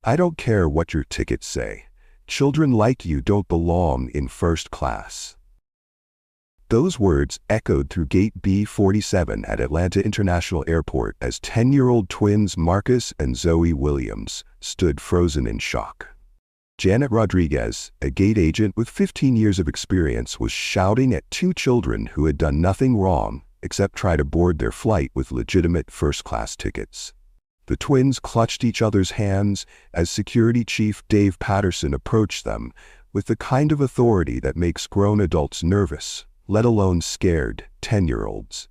I don't care what your tickets say. Children like you don't belong in first class." Those words echoed through Gate B47 at Atlanta International Airport as 10-year-old twins Marcus and Zoe Williams stood frozen in shock. Janet Rodriguez, a gate agent with 15 years of experience, was shouting at two children who had done nothing wrong except try to board their flight with legitimate first-class tickets. The twins clutched each other's hands as Security Chief Dave Patterson approached them with the kind of authority that makes grown adults nervous, let alone scared 10-year-olds.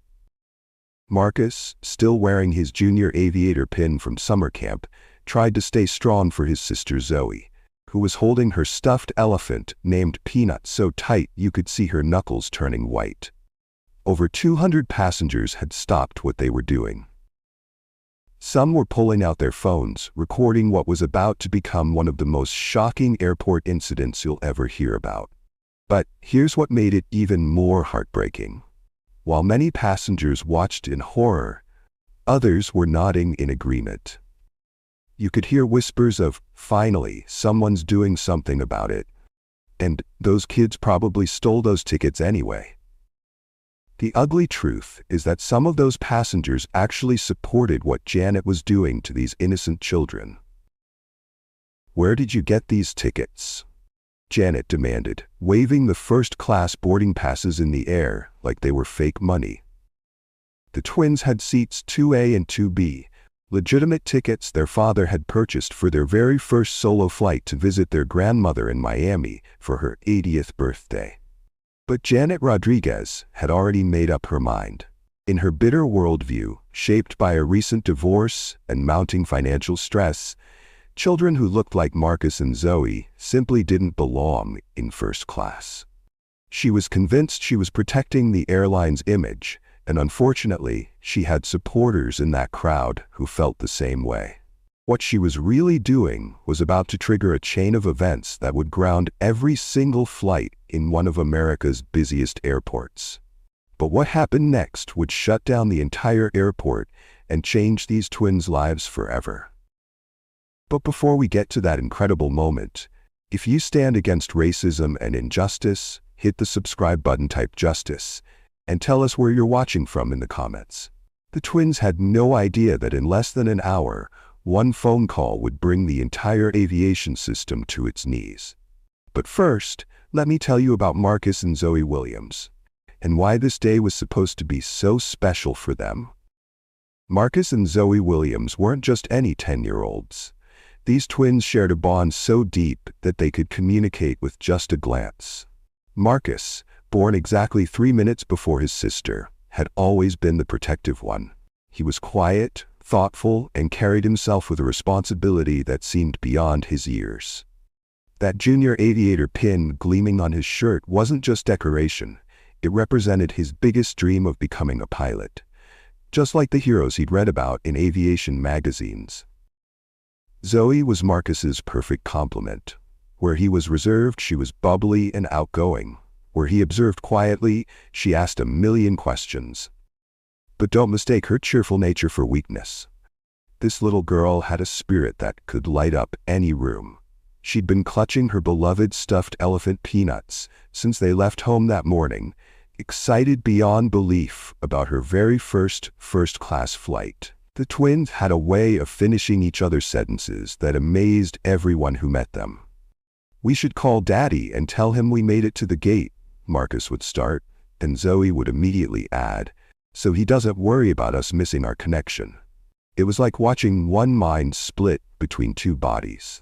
Marcus, still wearing his junior aviator pin from summer camp, tried to stay strong for his sister Zoe, who was holding her stuffed elephant named Peanut so tight you could see her knuckles turning white. Over 200 passengers had stopped what they were doing. Some were pulling out their phones, recording what was about to become one of the most shocking airport incidents you'll ever hear about. But here's what made it even more heartbreaking. While many passengers watched in horror, others were nodding in agreement. You could hear whispers of, "Finally, someone's doing something about it," and "Those kids probably stole those tickets anyway." The ugly truth is that some of those passengers actually supported what Janet was doing to these innocent children. "Where did you get these tickets?" Janet demanded, waving the first-class boarding passes in the air like they were fake money. The twins had seats 2A and 2B, legitimate tickets their father had purchased for their very first solo flight to visit their grandmother in Miami for her 80th birthday. But Janet Rodriguez had already made up her mind. In her bitter worldview, shaped by a recent divorce and mounting financial stress, children who looked like Marcus and Zoe simply didn't belong in first class. She was convinced she was protecting the airline's image, and unfortunately, she had supporters in that crowd who felt the same way. What she was really doing was about to trigger a chain of events that would ground every single flight in one of America's busiest airports. But what happened next would shut down the entire airport and change these twins' lives forever. But before we get to that incredible moment, if you stand against racism and injustice, hit the subscribe button, type justice, and tell us where you're watching from in the comments. The twins had no idea that in less than an hour, one phone call would bring the entire aviation system to its knees. But first, let me tell you about Marcus and Zoe Williams, and why this day was supposed to be so special for them. Marcus and Zoe Williams weren't just any 10-year-olds. These twins shared a bond so deep that they could communicate with just a glance. Marcus, born exactly 3 minutes before his sister, had always been the protective one. He was quiet, thoughtful, and carried himself with a responsibility that seemed beyond his years. That junior aviator pin gleaming on his shirt wasn't just decoration. It represented his biggest dream of becoming a pilot, just like the heroes he'd read about in aviation magazines. Zoe was Marcus's perfect complement. Where he was reserved, she was bubbly and outgoing. Where he observed quietly, she asked a million questions. But don't mistake her cheerful nature for weakness. This little girl had a spirit that could light up any room. She'd been clutching her beloved stuffed elephant Peanuts since they left home that morning, excited beyond belief about her very first-class flight. The twins had a way of finishing each other's sentences that amazed everyone who met them. "We should call Daddy and tell him we made it to the gate," Marcus would start, and Zoe would immediately add, "so he doesn't worry about us missing our connection." It was like watching one mind split between two bodies.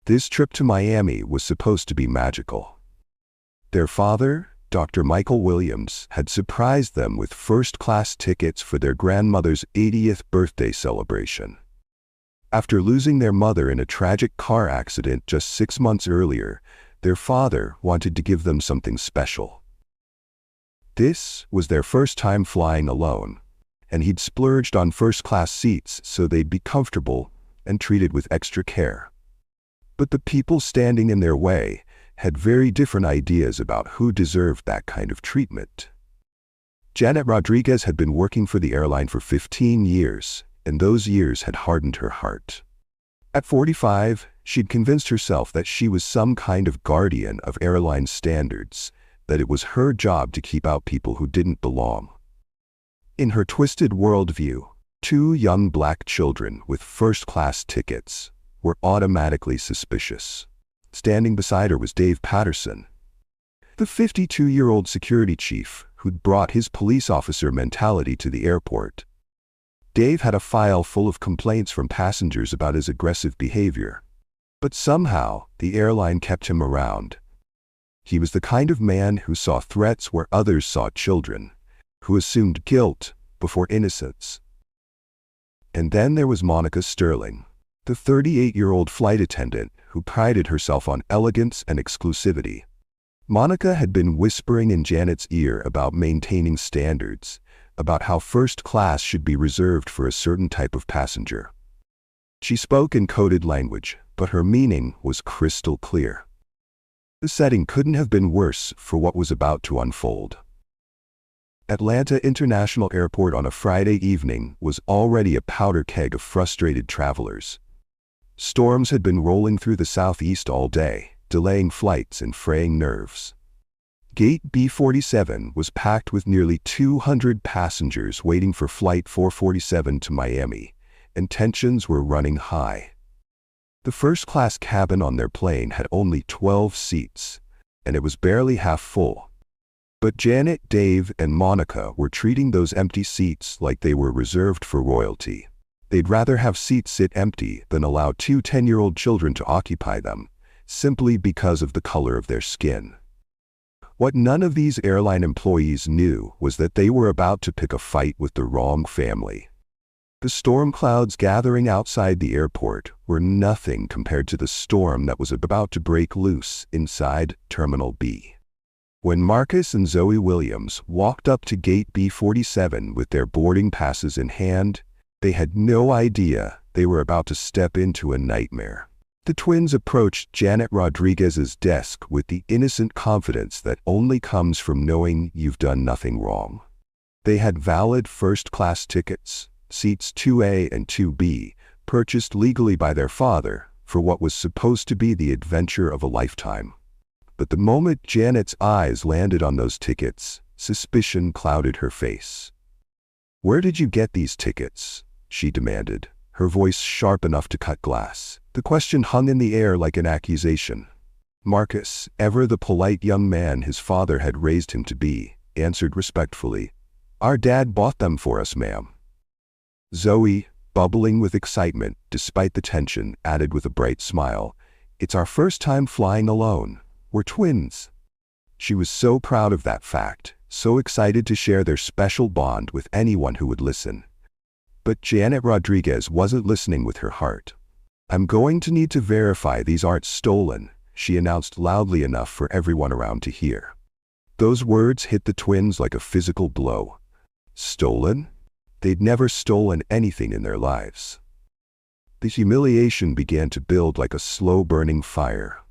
This trip to Miami was supposed to be magical. Their father, Dr. Michael Williams, had surprised them with first-class tickets for their grandmother's 80th birthday celebration. After losing their mother in a tragic car accident just 6 months earlier, their father wanted to give them something special. This was their first time flying alone, and he'd splurged on first-class seats so they'd be comfortable and treated with extra care. But the people standing in their way had very different ideas about who deserved that kind of treatment. Janet Rodriguez had been working for the airline for 15 years, and those years had hardened her heart. At 45, She'd convinced herself that she was some kind of guardian of airline standards, that it was her job to keep out people who didn't belong. In her twisted worldview, 2 young black children with first-class tickets were automatically suspicious. Standing beside her was Dave Patterson, the 52-year-old security chief who'd brought his police officer mentality to the airport. Dave had a file full of complaints from passengers about his aggressive behavior. But somehow, the airline kept him around. He was the kind of man who saw threats where others saw children, who assumed guilt before innocence. And then there was Monica Sterling, the 38-year-old flight attendant who prided herself on elegance and exclusivity. Monica had been whispering in Janet's ear about maintaining standards, about how first class should be reserved for a certain type of passenger. She spoke in coded language, but her meaning was crystal clear. The setting couldn't have been worse for what was about to unfold. Atlanta International Airport on a Friday evening was already a powder keg of frustrated travelers. Storms had been rolling through the southeast all day, delaying flights and fraying nerves. Gate B47 was packed with nearly 200 passengers waiting for Flight 447 to Miami, and tensions were running high. The first-class cabin on their plane had only 12 seats, and it was barely half full. But Janet, Dave, and Monica were treating those empty seats like they were reserved for royalty. They'd rather have seats sit empty than allow 2 10-year-old children to occupy them, simply because of the color of their skin. What none of these airline employees knew was that they were about to pick a fight with the wrong family. The storm clouds gathering outside the airport were nothing compared to the storm that was about to break loose inside Terminal B. When Marcus and Zoe Williams walked up to Gate B47 with their boarding passes in hand, they had no idea they were about to step into a nightmare. The twins approached Janet Rodriguez's desk with the innocent confidence that only comes from knowing you've done nothing wrong. They had valid first-class tickets, seats 2A and 2B, purchased legally by their father for what was supposed to be the adventure of a lifetime. But the moment Janet's eyes landed on those tickets, suspicion clouded her face. "Where did you get these tickets?" she demanded, her voice sharp enough to cut glass. The question hung in the air like an accusation. Marcus, ever the polite young man his father had raised him to be, answered respectfully, "Our dad bought them for us, ma'am." Zoe, bubbling with excitement despite the tension, added with a bright smile, "It's our first time flying alone. We're twins." She was so proud of that fact, so excited to share their special bond with anyone who would listen. But Janet Rodriguez wasn't listening with her heart. "I'm going to need to verify these aren't stolen," she announced loudly enough for everyone around to hear. Those words hit the twins like a physical blow. Stolen? They'd never stolen anything in their lives. The humiliation began to build like a slow-burning fire.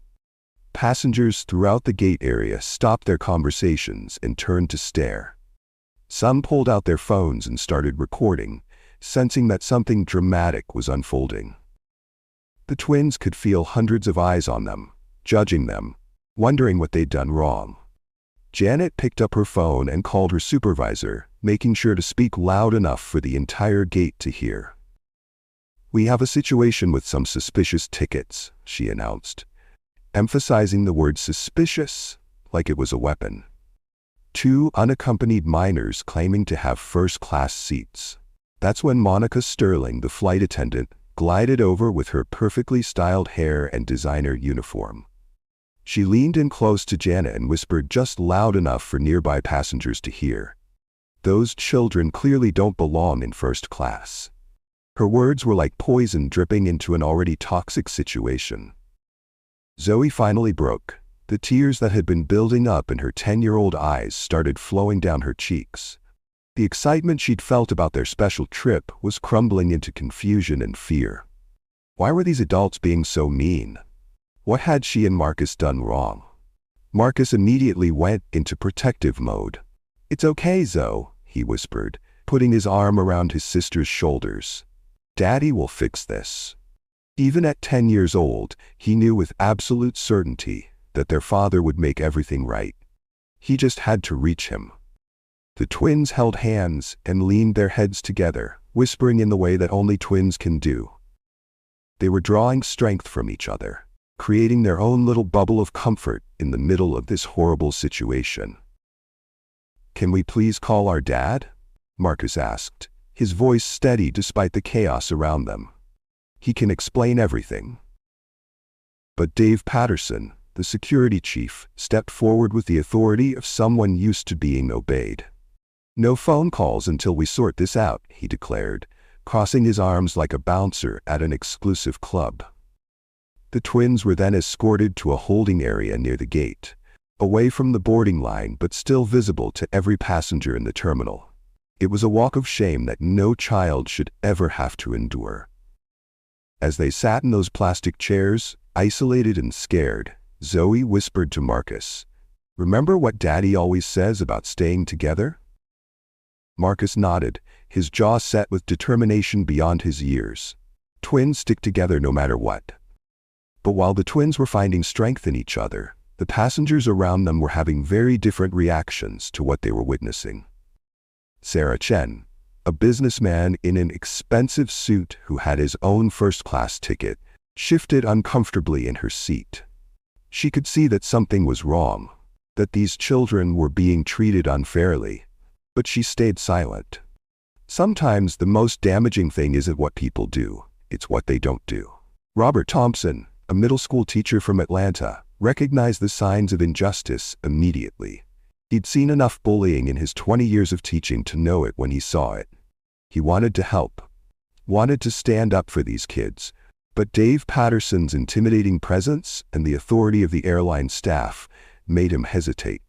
Passengers throughout the gate area stopped their conversations and turned to stare. Some pulled out their phones and started recording, sensing that something dramatic was unfolding. The twins could feel hundreds of eyes on them, judging them, wondering what they'd done wrong. Janet picked up her phone and called her supervisor, making sure to speak loud enough for the entire gate to hear. "We have a situation with some suspicious tickets," she announced, emphasizing the word suspicious like it was a weapon. 2 unaccompanied minors claiming to have first-class seats. That's when Monica Sterling, the flight attendant, glided over with her perfectly styled hair and designer uniform. She leaned in close to Janet and whispered just loud enough for nearby passengers to hear, "Those children clearly don't belong in first class." Her words were like poison dripping into an already toxic situation. Zoe finally broke. The tears that had been building up in her 10-year-old eyes started flowing down her cheeks. The excitement she'd felt about their special trip was crumbling into confusion and fear. Why were these adults being so mean? What had she and Marcus done wrong? Marcus immediately went into protective mode. "It's okay, Zoe," he whispered, putting his arm around his sister's shoulders. "Daddy will fix this." Even at 10 years old, he knew with absolute certainty that their father would make everything right. He just had to reach him. The twins held hands and leaned their heads together, whispering in the way that only twins can do. They were drawing strength from each other, creating their own little bubble of comfort in the middle of this horrible situation. "Can we please call our dad?" Marcus asked, his voice steady despite the chaos around them. "He can explain everything." But Dave Patterson, the security chief, stepped forward with the authority of someone used to being obeyed. "No phone calls until we sort this out," he declared, crossing his arms like a bouncer at an exclusive club. The twins were then escorted to a holding area near the gate, away from the boarding line but still visible to every passenger in the terminal. It was a walk of shame that no child should ever have to endure. As they sat in those plastic chairs, isolated and scared, Zoe whispered to Marcus, "Remember what Daddy always says about staying together?" Marcus nodded, his jaw set with determination beyond his years. Twins stick together no matter what. But while the twins were finding strength in each other, the passengers around them were having very different reactions to what they were witnessing. Sarah Chen, a businessman in an expensive suit who had his own first-class ticket, shifted uncomfortably in her seat. She could see that something was wrong, that these children were being treated unfairly, but she stayed silent. Sometimes the most damaging thing isn't what people do, it's what they don't do. Robert Thompson, a middle school teacher from Atlanta, recognized the signs of injustice immediately. He'd seen enough bullying in his 20 years of teaching to know it when he saw it. He wanted to help, wanted to stand up for these kids, but Dave Patterson's intimidating presence and the authority of the airline staff made him hesitate.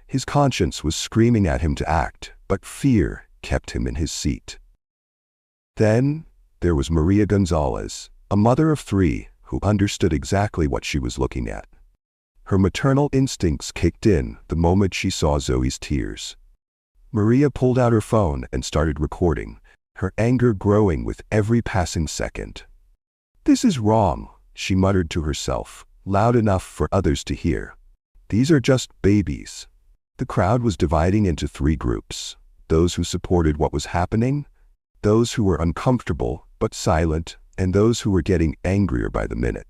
His conscience was screaming at him to act, but fear kept him in his seat. Then, there was Maria Gonzalez, a mother of 3 who understood exactly what she was looking at. Her maternal instincts kicked in the moment she saw Zoe's tears. Maria pulled out her phone and started recording, her anger growing with every passing second. "This is wrong," she muttered to herself, loud enough for others to hear. "These are just babies." The crowd was dividing into 3 groups: those who supported what was happening, those who were uncomfortable but silent, and those who were getting angrier by the minute.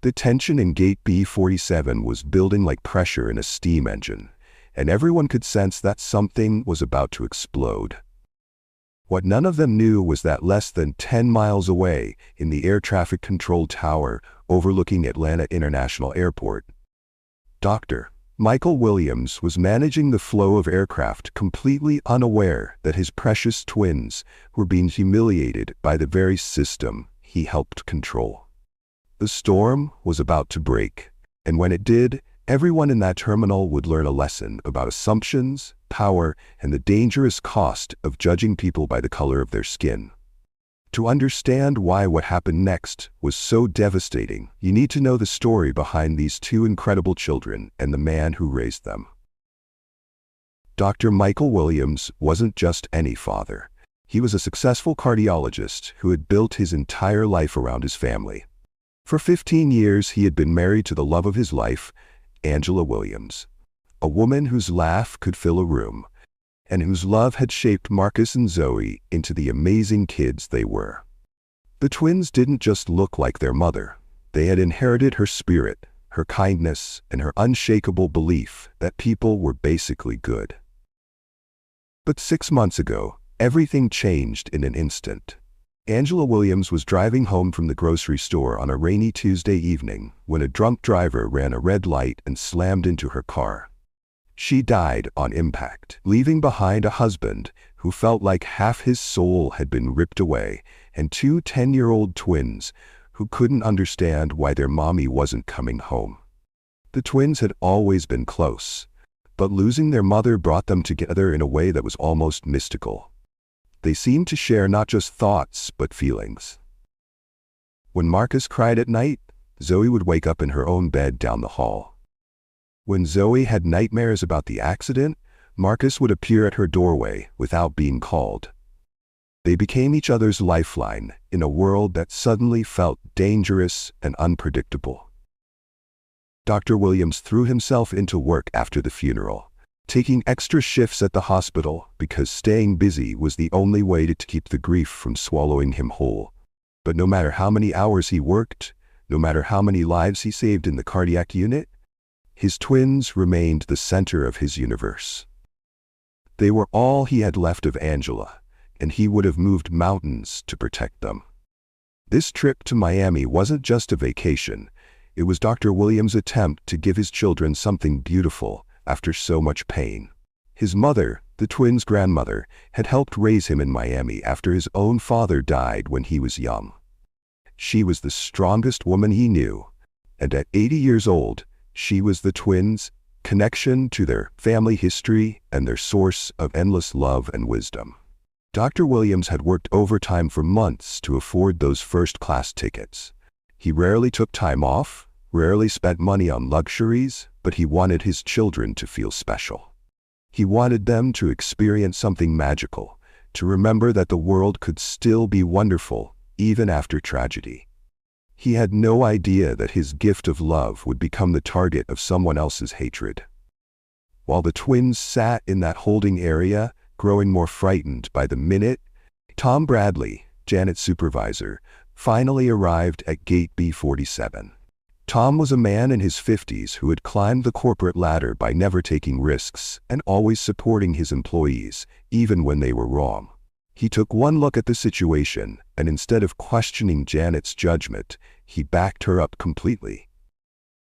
The tension in Gate B47 was building like pressure in a steam engine, and everyone could sense that something was about to explode. What none of them knew was that less than 10 miles away, in the air traffic control tower overlooking Atlanta International Airport, Dr. Michael Williams was managing the flow of aircraft, completely unaware that his precious twins were being humiliated by the very system he helped control. The storm was about to break, and when it did, everyone in that terminal would learn a lesson about assumptions, power, and the dangerous cost of judging people by the color of their skin. To understand why what happened next was so devastating, you need to know the story behind these 2 incredible children and the man who raised them. Dr. Michael Williams wasn't just any father. He was a successful cardiologist who had built his entire life around his family. For 15 years, he had been married to the love of his life, Angela Williams, a woman whose laugh could fill a room, and whose love had shaped Marcus and Zoe into the amazing kids they were. The twins didn't just look like their mother. They had inherited her spirit, her kindness, and her unshakable belief that people were basically good. But 6 months ago, everything changed in an instant. Angela Williams was driving home from the grocery store on a rainy Tuesday evening when a drunk driver ran a red light and slammed into her car. She died on impact, leaving behind a husband who felt like half his soul had been ripped away, and 2 10-year-old twins who couldn't understand why their mommy wasn't coming home. The twins had always been close, but losing their mother brought them together in a way that was almost mystical. They seemed to share not just thoughts, but feelings. When Marcus cried at night, Zoe would wake up in her own bed down the hall. When Zoe had nightmares about the accident, Marcus would appear at her doorway without being called. They became each other's lifeline, in a world that suddenly felt dangerous and unpredictable. Dr. Williams threw himself into work after the funeral, taking extra shifts at the hospital because staying busy was the only way to keep the grief from swallowing him whole. But no matter how many hours he worked, no matter how many lives he saved in the cardiac unit, his twins remained the center of his universe. They were all he had left of Angela, and he would have moved mountains to protect them. This trip to Miami wasn't just a vacation. It was Dr. Williams' attempt to give his children something beautiful after so much pain. His mother, the twins' grandmother, had helped raise him in Miami after his own father died when he was young. She was the strongest woman he knew, and at 80 years old, she was the twins' connection to their family history and their source of endless love and wisdom. Dr. Williams had worked overtime for months to afford those first-class tickets. He rarely took time off, rarely spent money on luxuries, but he wanted his children to feel special. He wanted them to experience something magical, to remember that the world could still be wonderful, even after tragedy. He had no idea that his gift of love would become the target of someone else's hatred. While the twins sat in that holding area, growing more frightened by the minute, Tom Bradley, Janet's supervisor, finally arrived at gate B47. Tom was a man in his 50s who had climbed the corporate ladder by never taking risks and always supporting his employees, even when they were wrong. He took one look at the situation, and instead of questioning Janet's judgment, he backed her up completely.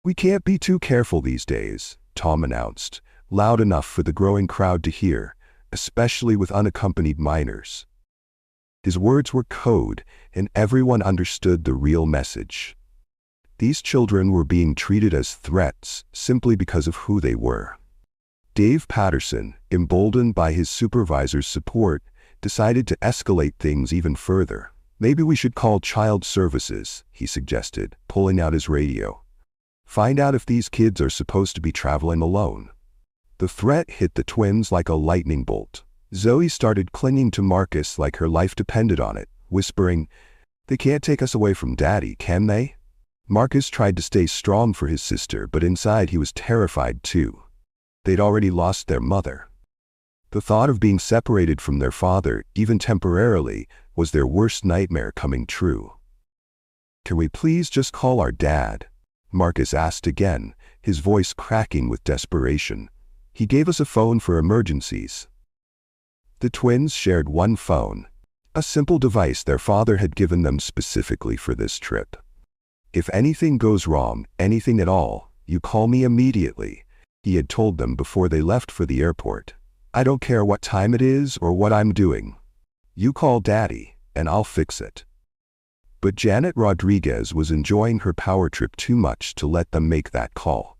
"We can't be too careful these days," Tom announced, loud enough for the growing crowd to hear, especially with unaccompanied minors. His words were code, and everyone understood the real message. These children were being treated as threats simply because of who they were. Dave Patterson, emboldened by his supervisor's support, decided to escalate things even further. "Maybe we should call child services," he suggested, pulling out his radio. "Find out if these kids are supposed to be traveling alone." The threat hit the twins like a lightning bolt. Zoe started clinging to Marcus like her life depended on it, whispering, "They can't take us away from Daddy, can they?" Marcus tried to stay strong for his sister, but inside he was terrified too. They'd already lost their mother. The thought of being separated from their father, even temporarily, was their worst nightmare coming true. "Can we please just call our dad?" Marcus asked again, his voice cracking with desperation. "He gave us a phone for emergencies." The twins shared one phone, a simple device their father had given them specifically for this trip. "If anything goes wrong, anything at all, you call me immediately," he had told them before they left for the airport. "I don't care what time it is or what I'm doing. You call Daddy, and I'll fix it." But Janet Rodriguez was enjoying her power trip too much to let them make that call.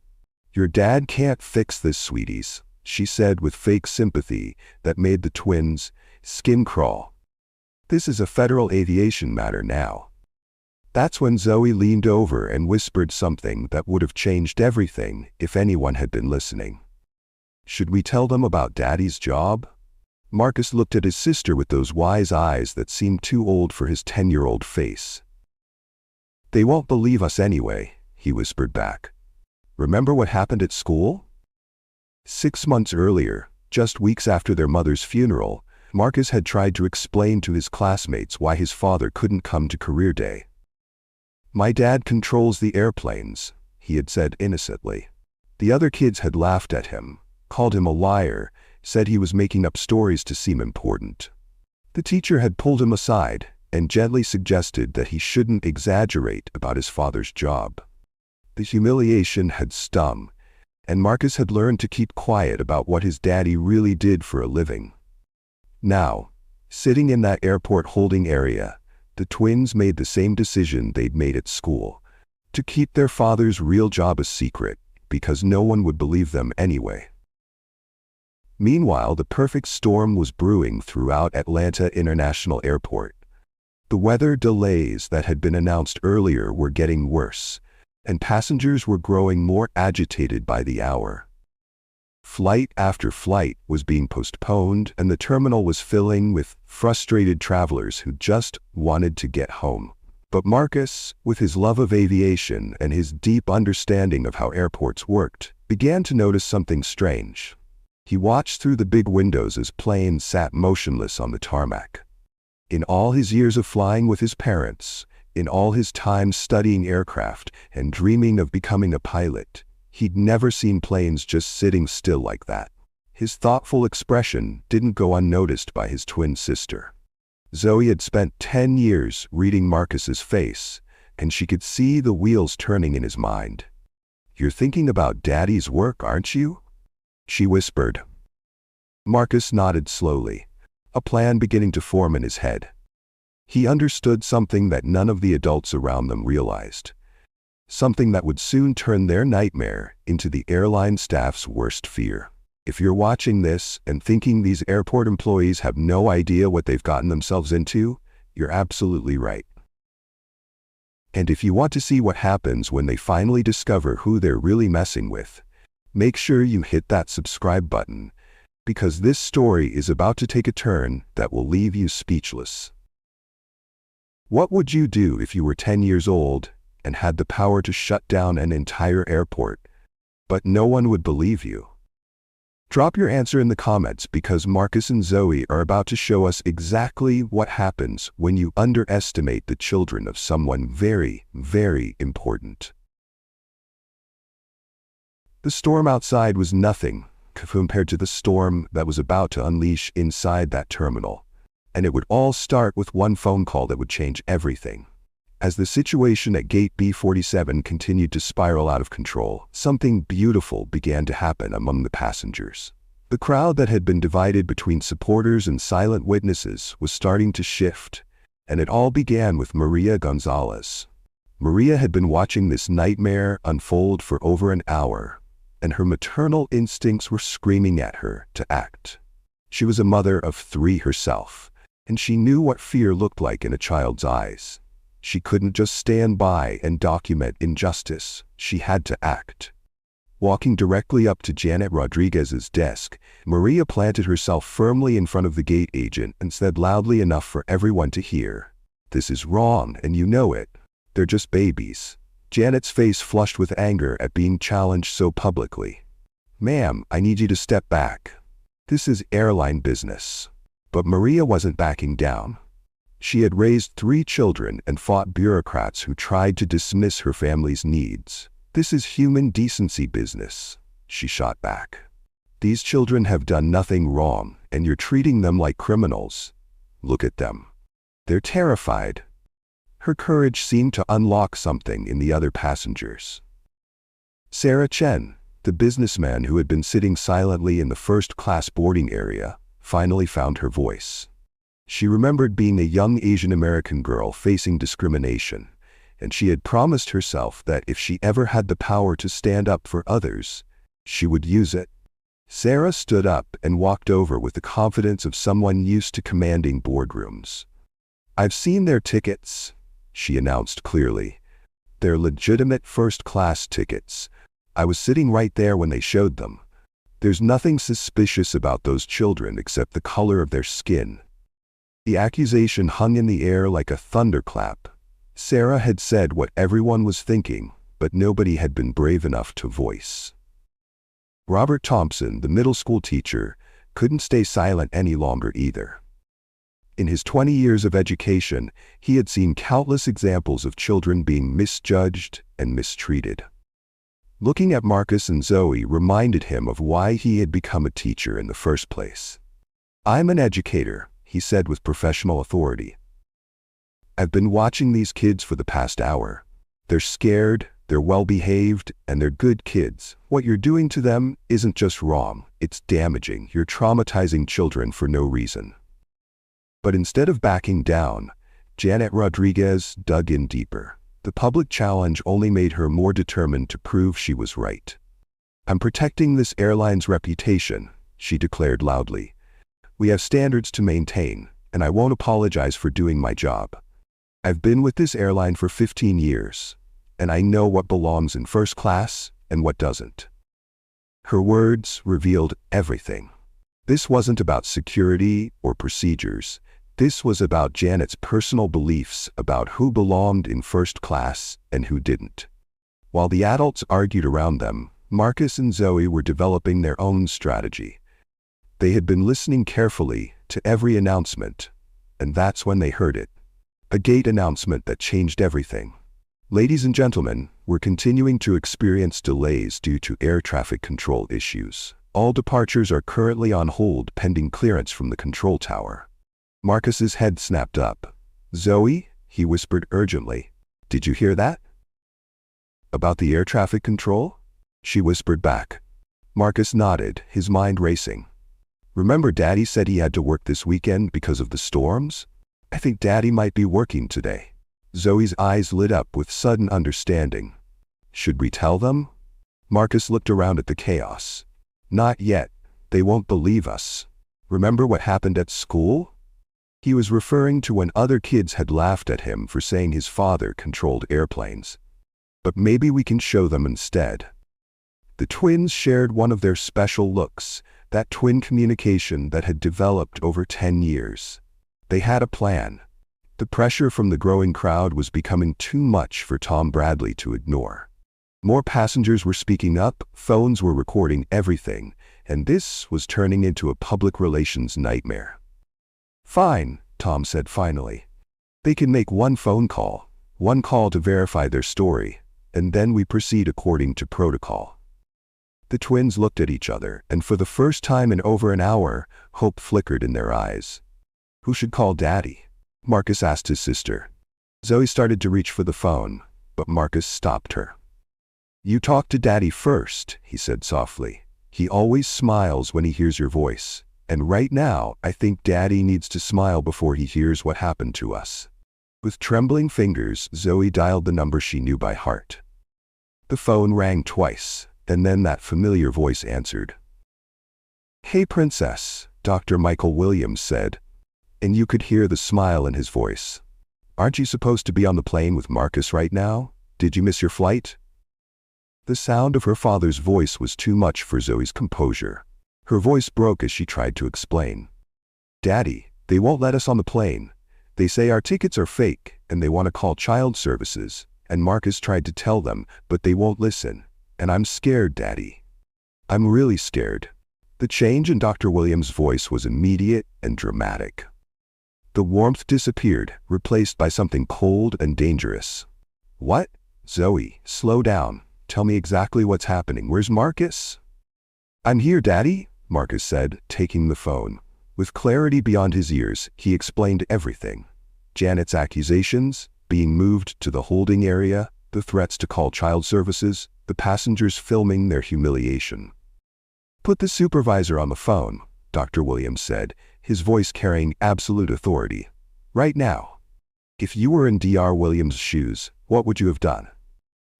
"Your dad can't fix this, sweeties," she said with fake sympathy that made the twins' skin crawl. "This is a federal aviation matter now." That's when Zoe leaned over and whispered something that would have changed everything if anyone had been listening. "Should we tell them about Daddy's job?" Marcus looked at his sister with those wise eyes that seemed too old for his 10-year-old face. "They won't believe us anyway," he whispered back. "Remember what happened at school?" 6 months earlier, just weeks after their mother's funeral, Marcus had tried to explain to his classmates why his father couldn't come to career day. "My dad controls the airplanes," he had said innocently. The other kids had laughed at him, called him a liar, said he was making up stories to seem important. The teacher had pulled him aside and gently suggested that he shouldn't exaggerate about his father's job. The humiliation had stung, and Marcus had learned to keep quiet about what his daddy really did for a living. Now, sitting in that airport holding area, the twins made the same decision they'd made at school, to keep their father's real job a secret, because no one would believe them anyway. Meanwhile, the perfect storm was brewing throughout Atlanta International Airport. The weather delays that had been announced earlier were getting worse, and passengers were growing more agitated by the hour. Flight after flight was being postponed, and the terminal was filling with frustrated travelers who just wanted to get home. But Marcus, with his love of aviation and his deep understanding of how airports worked, began to notice something strange. He watched through the big windows as planes sat motionless on the tarmac. In all his years of flying with his parents, in all his time studying aircraft and dreaming of becoming a pilot, he'd never seen planes just sitting still like that. His thoughtful expression didn't go unnoticed by his twin sister. Zoe had spent 10 years reading Marcus's face, and she could see the wheels turning in his mind. "You're thinking about Daddy's work, aren't you?" she whispered. Marcus nodded slowly, a plan beginning to form in his head. He understood something that none of the adults around them realized. Something that would soon turn their nightmare into the airline staff's worst fear. If you're watching this and thinking these airport employees have no idea what they've gotten themselves into, you're absolutely right. And if you want to see what happens when they finally discover who they're really messing with, make sure you hit that subscribe button, because this story is about to take a turn that will leave you speechless. What would you do if you were 10 years old and had the power to shut down an entire airport, but no one would believe you? Drop your answer in the comments, because Marcus and Zoe are about to show us exactly what happens when you underestimate the children of someone very, very important. The storm outside was nothing compared to the storm that was about to unleash inside that terminal, and it would all start with one phone call that would change everything. As the situation at Gate B47 continued to spiral out of control, something beautiful began to happen among the passengers. The crowd that had been divided between supporters and silent witnesses was starting to shift, and it all began with Maria Gonzalez. Maria had been watching this nightmare unfold for over an hour, and her maternal instincts were screaming at her to act. She was a mother of 3 herself, and she knew what fear looked like in a child's eyes. She couldn't just stand by and document injustice. She had to act. Walking directly up to Janet Rodriguez's desk, Maria planted herself firmly in front of the gate agent and said loudly enough for everyone to hear, "This is wrong, and you know it. They're just babies." Janet's face flushed with anger at being challenged so publicly. "Ma'am, I need you to step back. This is airline business." But Maria wasn't backing down. She had raised 3 children and fought bureaucrats who tried to dismiss her family's needs. "This is human decency business," she shot back. "These children have done nothing wrong, and you're treating them like criminals. Look at them. They're terrified." Her courage seemed to unlock something in the other passengers. Sarah Chen, the businessman who had been sitting silently in the first-class boarding area, finally found her voice. She remembered being a young Asian American girl facing discrimination, and she had promised herself that if she ever had the power to stand up for others, she would use it. Sarah stood up and walked over with the confidence of someone used to commanding boardrooms. "I've seen their tickets," she announced clearly. "They're legitimate first-class tickets. I was sitting right there when they showed them. There's nothing suspicious about those children except the color of their skin." The accusation hung in the air like a thunderclap. Sarah had said what everyone was thinking, but nobody had been brave enough to voice. Robert Thompson, the middle school teacher, couldn't stay silent any longer either. In his 20 years of education, he had seen countless examples of children being misjudged and mistreated. Looking at Marcus and Zoe reminded him of why he had become a teacher in the first place. "I'm an educator," he said with professional authority. "I've been watching these kids for the past hour. They're scared, they're well-behaved, and they're good kids. What you're doing to them isn't just wrong, it's damaging. You're traumatizing children for no reason." But instead of backing down, Janet Rodriguez dug in deeper. The public challenge only made her more determined to prove she was right. "I'm protecting this airline's reputation," she declared loudly. "We have standards to maintain, and I won't apologize for doing my job. I've been with this airline for 15 years, and I know what belongs in first class and what doesn't." Her words revealed everything. This wasn't about security or procedures. This was about Janet's personal beliefs about who belonged in first class and who didn't. While the adults argued around them, Marcus and Zoe were developing their own strategy. They had been listening carefully to every announcement, and that's when they heard it. A gate announcement that changed everything. Ladies and gentlemen, we're continuing to experience delays due to air traffic control issues. All departures are currently on hold pending clearance from the control tower. Marcus's head snapped up. Zoe, he whispered urgently. Did you hear that? About the air traffic control? She whispered back. Marcus nodded, his mind racing. Remember Daddy said he had to work this weekend because of the storms? I think Daddy might be working today. Zoe's eyes lit up with sudden understanding. Should we tell them? Marcus looked around at the chaos. Not yet. They won't believe us. Remember what happened at school? He was referring to when other kids had laughed at him for saying his father controlled airplanes. But maybe we can show them instead. The twins shared one of their special looks, that twin communication that had developed over 10 years. They had a plan. The pressure from the growing crowd was becoming too much for Tom Bradley to ignore. More passengers were speaking up, phones were recording everything, and this was turning into a public relations nightmare. Fine, Tom said finally. They can make one phone call to verify their story, and then we proceed according to protocol. The twins looked at each other, and for the first time in over an hour, hope flickered in their eyes. Who should call Daddy? Marcus asked his sister. Zoe started to reach for the phone, but Marcus stopped her. You talk to Daddy first, he said softly. He always smiles when he hears your voice, and right now I think Daddy needs to smile before he hears what happened to us. With trembling fingers, Zoe dialed the number she knew by heart. The phone rang twice, and then that familiar voice answered. Hey Princess, Dr. Michael Williams said, and you could hear the smile in his voice. Aren't you supposed to be on the plane with Marcus right now? Did you miss your flight? The sound of her father's voice was too much for Zoe's composure. Her voice broke as she tried to explain. Daddy, they won't let us on the plane. They say our tickets are fake, and they want to call child services, and Marcus tried to tell them, but they won't listen. And I'm scared, Daddy. I'm really scared. The change in Dr. Williams' voice was immediate and dramatic. The warmth disappeared, replaced by something cold and dangerous. What? Zoe, slow down. Tell me exactly what's happening. Where's Marcus? I'm here, Daddy, Marcus said, taking the phone. With clarity beyond his ears, he explained everything. Janet's accusations, being moved to the holding area, the threats to call child services, the passengers filming their humiliation. Put the supervisor on the phone, Dr. Williams said, his voice carrying absolute authority. Right now. If you were in Dr. Williams' shoes, what would you have done?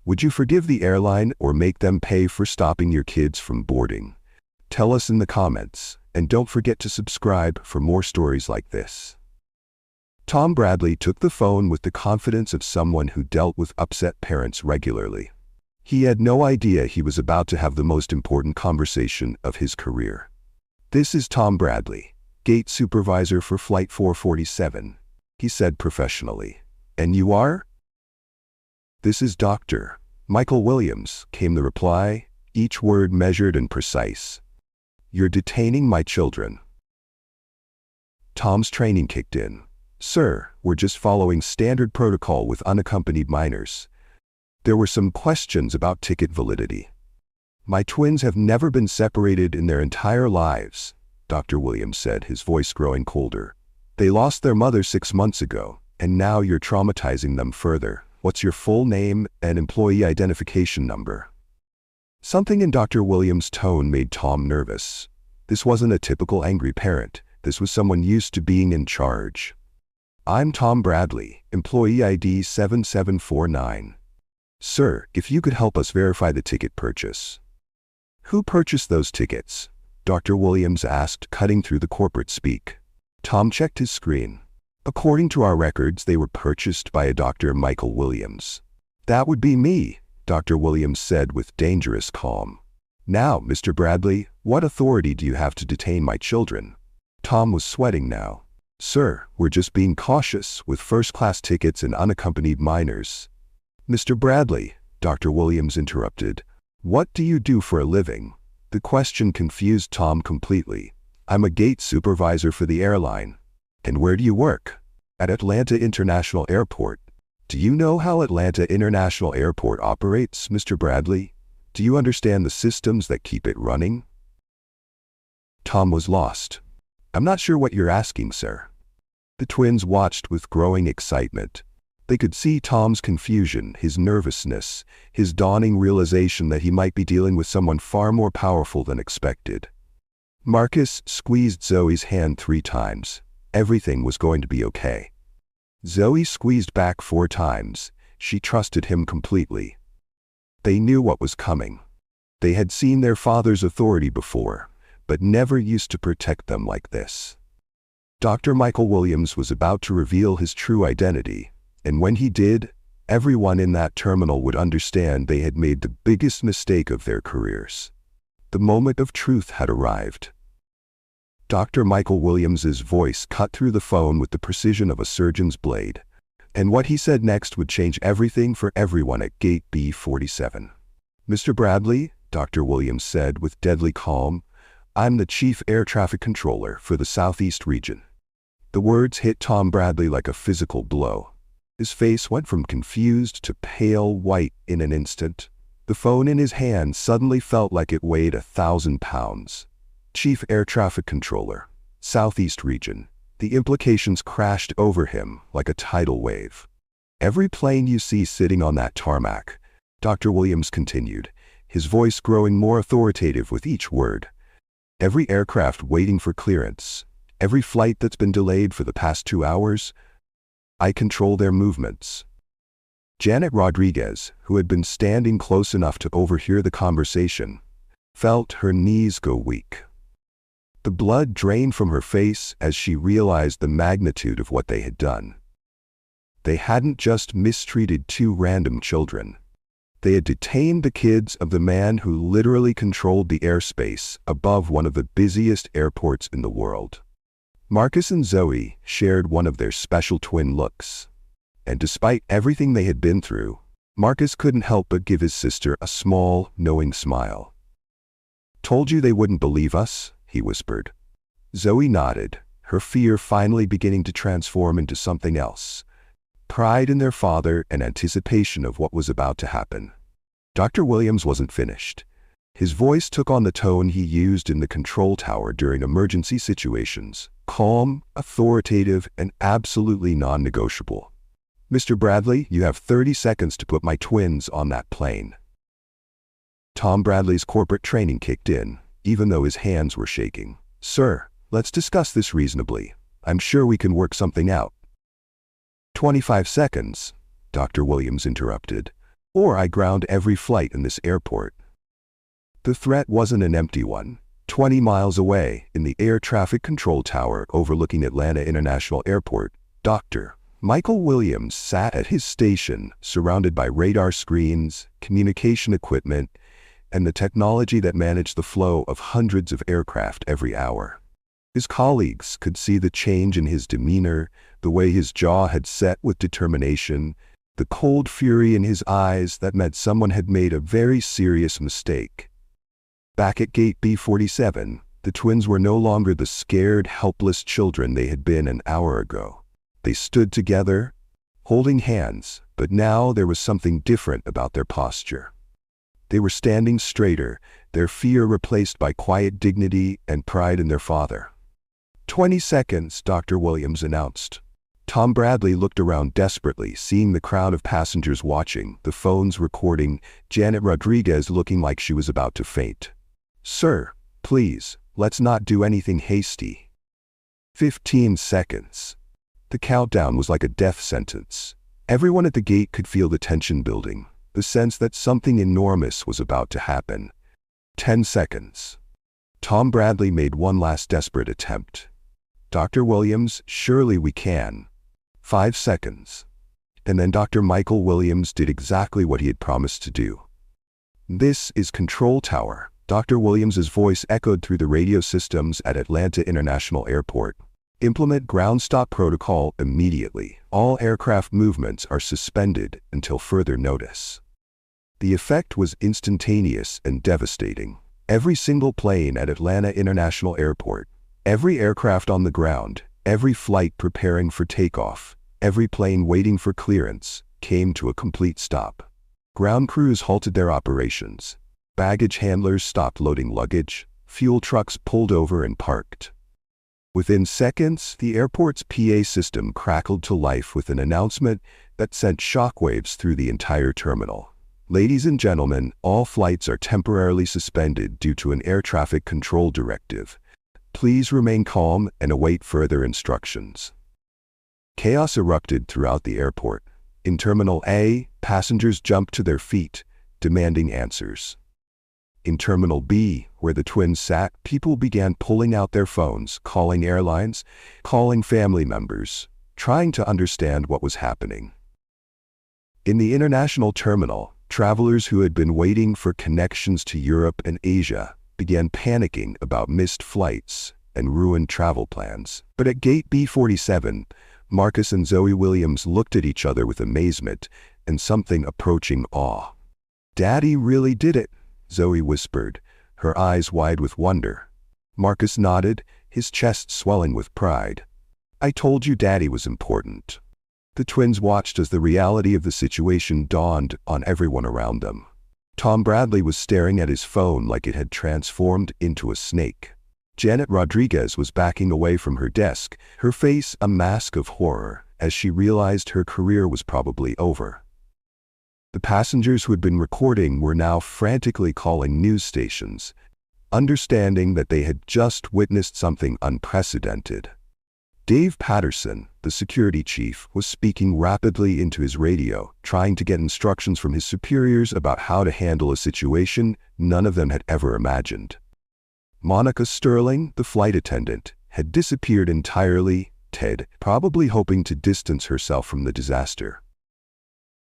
Would you forgive the airline or make them pay for stopping your kids from boarding? Tell us in the comments, and don't forget to subscribe for more stories like this. Tom Bradley took the phone with the confidence of someone who dealt with upset parents regularly. He had no idea he was about to have the most important conversation of his career. This is Tom Bradley, gate supervisor for Flight 447, he said professionally. And you are? This is Dr. Michael Williams, came the reply, each word measured and precise. You're detaining my children. Tom's training kicked in. Sir, we're just following standard protocol with unaccompanied minors. There were some questions about ticket validity. My twins have never been separated in their entire lives, Dr. Williams said, his voice growing colder. They lost their mother 6 months ago, and now you're traumatizing them further. What's your full name and employee identification number? Something in Dr. Williams' tone made Tom nervous. This wasn't a typical angry parent. This was someone used to being in charge. I'm Tom Bradley, employee ID 7749. Sir, if you could help us verify the ticket purchase. Who purchased those tickets? Dr. Williams asked, cutting through the corporate speak. Tom checked his screen. According to our records, they were purchased by a Dr. Michael Williams. That would be me, Dr. Williams said with dangerous calm. Now, Mr. Bradley, what authority do you have to detain my children? Tom was sweating now. Sir, we're just being cautious with first-class tickets and unaccompanied minors. Mr. Bradley, Dr. Williams interrupted. What do you do for a living? The question confused Tom completely. I'm a gate supervisor for the airline. And where do you work? At Atlanta International Airport. Do you know how Atlanta International Airport operates, Mr. Bradley? Do you understand the systems that keep it running? Tom was lost. I'm not sure what you're asking, sir. The twins watched with growing excitement. They could see Tom's confusion, his nervousness, his dawning realization that he might be dealing with someone far more powerful than expected. Marcus squeezed Zoe's hand 3 times. Everything was going to be okay. Zoe squeezed back 4 times. She trusted him completely. They knew what was coming. They had seen their father's authority before, but never used to protect them like this. Dr. Michael Williams was about to reveal his true identity, and when he did, everyone in that terminal would understand they had made the biggest mistake of their careers. The moment of truth had arrived. Dr. Michael Williams's voice cut through the phone with the precision of a surgeon's blade, and what he said next would change everything for everyone at Gate B47. Mr. Bradley, Dr. Williams said with deadly calm, I'm the Chief Air Traffic Controller for the Southeast region. The words hit Tom Bradley like a physical blow. His face went from confused to pale white in an instant. The phone in his hand suddenly felt like it weighed 1,000 pounds. Chief Air Traffic Controller, Southeast region. The implications crashed over him like a tidal wave. Every plane you see sitting on that tarmac, Dr. Williams continued, his voice growing more authoritative with each word. Every aircraft waiting for clearance, every flight that's been delayed for the past 2 hours, I control their movements. Janet Rodriguez, who had been standing close enough to overhear the conversation, felt her knees go weak. The blood drained from her face as she realized the magnitude of what they had done. They hadn't just mistreated 2 random children. They had detained the kids of the man who literally controlled the airspace above one of the busiest airports in the world. Marcus and Zoe shared one of their special twin looks. And despite everything they had been through, Marcus couldn't help but give his sister a small, knowing smile. Told you they wouldn't believe us, he whispered. Zoe nodded, her fear finally beginning to transform into something else. Pride in their father and anticipation of what was about to happen. Dr. Williams wasn't finished. His voice took on the tone he used in the control tower during emergency situations, calm, authoritative, and absolutely non-negotiable. Mr. Bradley, you have 30 seconds to put my twins on that plane. Tom Bradley's corporate training kicked in, even though his hands were shaking. Sir, let's discuss this reasonably. I'm sure we can work something out. 25 seconds, Dr. Williams interrupted, or I ground every flight in this airport. The threat wasn't an empty one. 20 miles away, in the air traffic control tower overlooking Atlanta International Airport, Dr. Michael Williams sat at his station, surrounded by radar screens, communication equipment, and the technology that managed the flow of hundreds of aircraft every hour. His colleagues could see the change in his demeanor, the way his jaw had set with determination, the cold fury in his eyes that meant someone had made a very serious mistake. Back at Gate B47, the twins were no longer the scared, helpless children they had been an hour ago. They stood together, holding hands, but now there was something different about their posture. They were standing straighter, their fear replaced by quiet dignity and pride in their father. 20 seconds, Dr. Williams announced. Tom Bradley looked around desperately, seeing the crowd of passengers watching, the phones recording, Janet Rodriguez looking like she was about to faint. Sir, please, let's not do anything hasty. 15 seconds. The countdown was like a death sentence. Everyone at the gate could feel the tension building, the sense that something enormous was about to happen. 10 seconds. Tom Bradley made one last desperate attempt. Dr. Williams, surely we can. 5 seconds. And then Dr. Michael Williams did exactly what he had promised to do. This is Control Tower, Dr. Williams's voice echoed through the radio systems at Atlanta International Airport. Implement ground stop protocol immediately. All aircraft movements are suspended until further notice. The effect was instantaneous and devastating. Every single plane at Atlanta International Airport, every aircraft on the ground, every flight preparing for takeoff, every plane waiting for clearance, came to a complete stop. Ground crews halted their operations. Baggage handlers stopped loading luggage. Fuel trucks pulled over and parked. Within seconds, the airport's PA system crackled to life with an announcement that sent shockwaves through the entire terminal. Ladies and gentlemen, all flights are temporarily suspended due to an air traffic control directive. Please remain calm and await further instructions. Chaos erupted throughout the airport. In Terminal A, passengers jumped to their feet, demanding answers. In Terminal B, where the twins sat, people began pulling out their phones, calling airlines, calling family members, trying to understand what was happening. In the international terminal, travelers who had been waiting for connections to Europe and Asia began panicking about missed flights and ruined travel plans. But at Gate B47, Marcus and Zoe Williams looked at each other with amazement and something approaching awe. "Daddy really did it," Zoe whispered, her eyes wide with wonder. Marcus nodded, his chest swelling with pride. "I told you Daddy was important." The twins watched as the reality of the situation dawned on everyone around them. Tom Bradley was staring at his phone like it had transformed into a snake. Janet Rodriguez was backing away from her desk, her face a mask of horror, as she realized her career was probably over. The passengers who had been recording were now frantically calling news stations, understanding that they had just witnessed something unprecedented. Dave Patterson, the security chief, was speaking rapidly into his radio, trying to get instructions from his superiors about how to handle a situation none of them had ever imagined. Monica Sterling, the flight attendant, had disappeared entirely, Ted, probably hoping to distance herself from the disaster.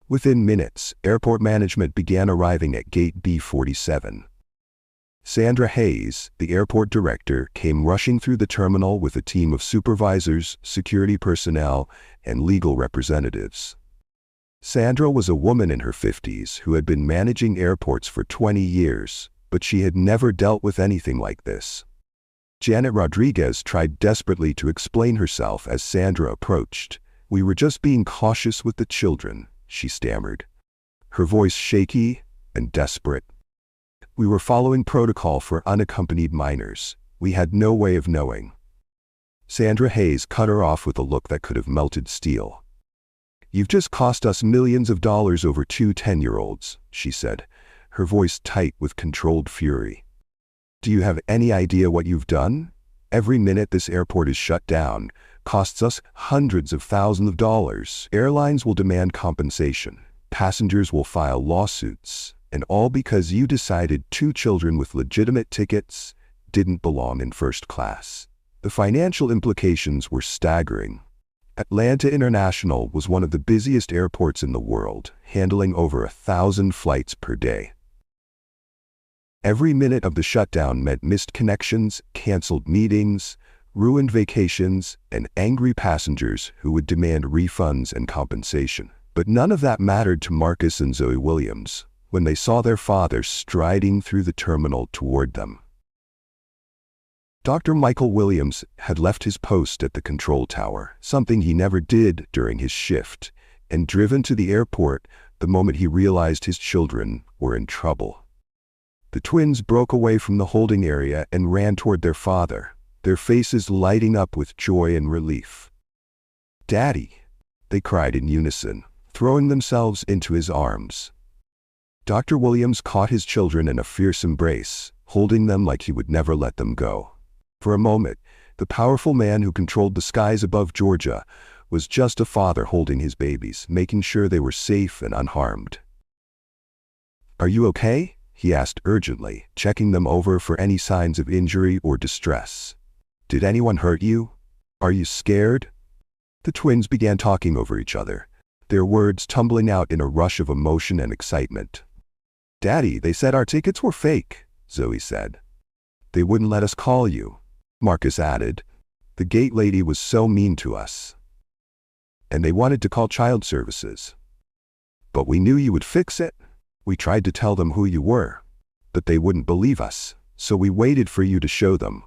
Within minutes, airport management began arriving at Gate B47. Sandra Hayes, the airport director, came rushing through the terminal with a team of supervisors, security personnel, and legal representatives. Sandra was a woman in her 50s who had been managing airports for 20 years, but she had never dealt with anything like this. Janet Rodriguez tried desperately to explain herself as Sandra approached. "We were just being cautious with the children," she stammered, her voice shaky and desperate. "We were following protocol for unaccompanied minors. We had no way of knowing." Sandra Hayes cut her off with a look that could have melted steel. "You've just cost us millions of dollars over 2 10-year-olds, she said, her voice tight with controlled fury. "Do you have any idea what you've done? Every minute this airport is shut down costs us hundreds of thousands of dollars. Airlines will demand compensation. Passengers will file lawsuits. And all because you decided 2 children with legitimate tickets didn't belong in first class." The financial implications were staggering. Atlanta International was one of the busiest airports in the world, handling over 1,000 flights per day. Every minute of the shutdown meant missed connections, canceled meetings, ruined vacations, and angry passengers who would demand refunds and compensation. But none of that mattered to Marcus and Zoe Williams when they saw their father striding through the terminal toward them. Dr. Michael Williams had left his post at the control tower, something he never did during his shift, and driven to the airport the moment he realized his children were in trouble. The twins broke away from the holding area and ran toward their father, their faces lighting up with joy and relief. "Daddy!" they cried in unison, throwing themselves into his arms. Dr. Williams caught his children in a fierce embrace, holding them like he would never let them go. For a moment, the powerful man who controlled the skies above Georgia was just a father holding his babies, making sure they were safe and unharmed. "Are you okay?" he asked urgently, checking them over for any signs of injury or distress. "Did anyone hurt you? Are you scared?" The twins began talking over each other, their words tumbling out in a rush of emotion and excitement. "Daddy, they said our tickets were fake," Zoe said. They wouldn't let us call you, Marcus added. The gate lady was so mean to us. And they wanted to call child services. But we knew you would fix it. We tried to tell them who you were, but they wouldn't believe us, so we waited for you to show them.